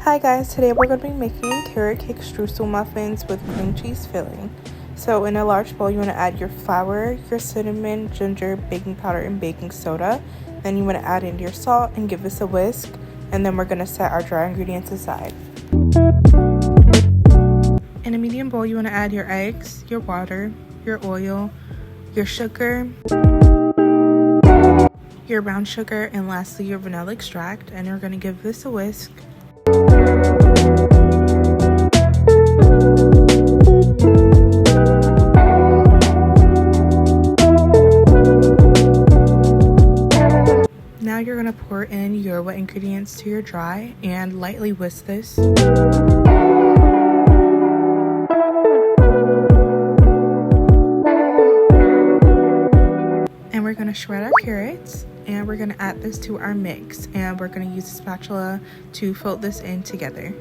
Hi guys, today we're going to be making carrot cake streusel muffins with cream cheese filling. So in a large bowl you want to add your flour, your cinnamon, ginger, baking powder, and baking soda. Then you want to add in your salt and give this a whisk, and then we're going to set our dry ingredients aside. In a medium bowl you want to add your eggs, your water, your oil, your sugar, your brown sugar, and lastly your vanilla extract, and you're going to give this a whisk. Now you're going to pour in your wet ingredients to your dry and lightly whisk this. And we're going to shred our carrots, and we're going to add this to our mix, and we're going to use a spatula to fold this in together.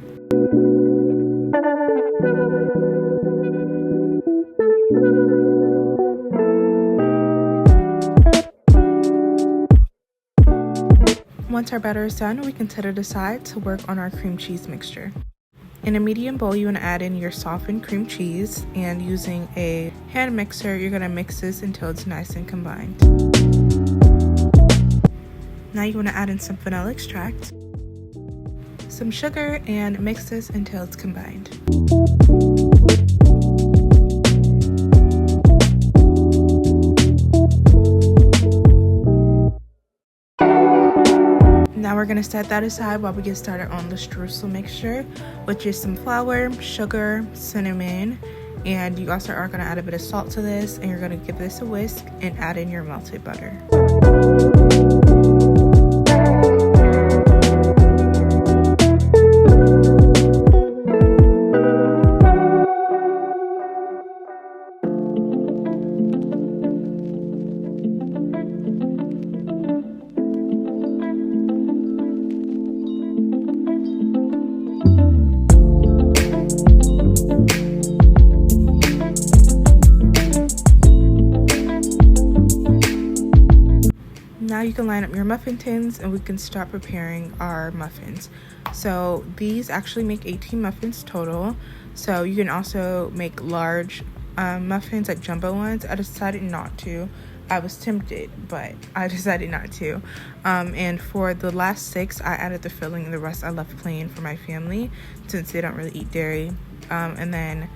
Once our batter is done, we can set it aside to work on our cream cheese mixture. In a medium bowl, you want to add in your softened cream cheese, and using a hand mixer, you're going to mix this until it's nice and combined. Now you want to add in some vanilla extract, some sugar, and mix this until it's combined. Now we're going to set that aside while we get started on the streusel mixture, which is some flour, sugar, cinnamon, and you also are going to add a bit of salt to this, and you're going to give this a whisk and add in your melted butter. Now you can line up your muffin tins and we can start preparing our muffins. So these actually make 18 muffins total. So you can also make large muffins, like jumbo ones. I decided not to. I was tempted, but I decided not to. And for the last 6, I added the filling, and the rest I left plain for my family since they don't really eat dairy. And then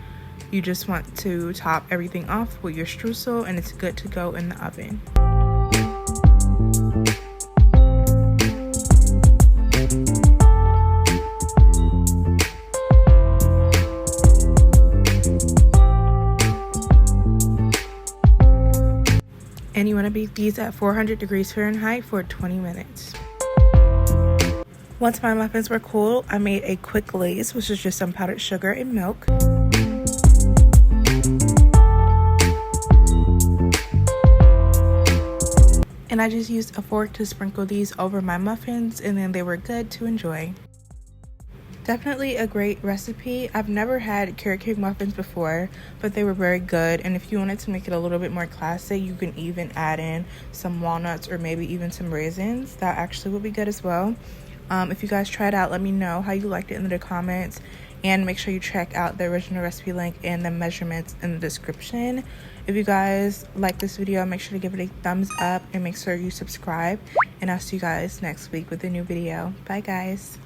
you just want to top everything off with your streusel, and it's good to go in the oven. And you want to bake these at 400 degrees Fahrenheit for 20 minutes. Once my muffins were cool, I made a quick glaze, which is just some powdered sugar and milk. And I just used a fork to sprinkle these over my muffins, and then they were good to enjoy. Definitely a great recipe. I've never had carrot cake muffins before, but they were very good. And if you wanted to make it a little bit more classic, you can even add in some walnuts or maybe even some raisins. That actually would be good as well. If you guys try it out, let me know how you liked it in the comments, and make sure you check out the original recipe link and the measurements in the description. If you guys like this video, make sure to give it a thumbs up and make sure you subscribe, and I'll see you guys next week with a new video. Bye guys.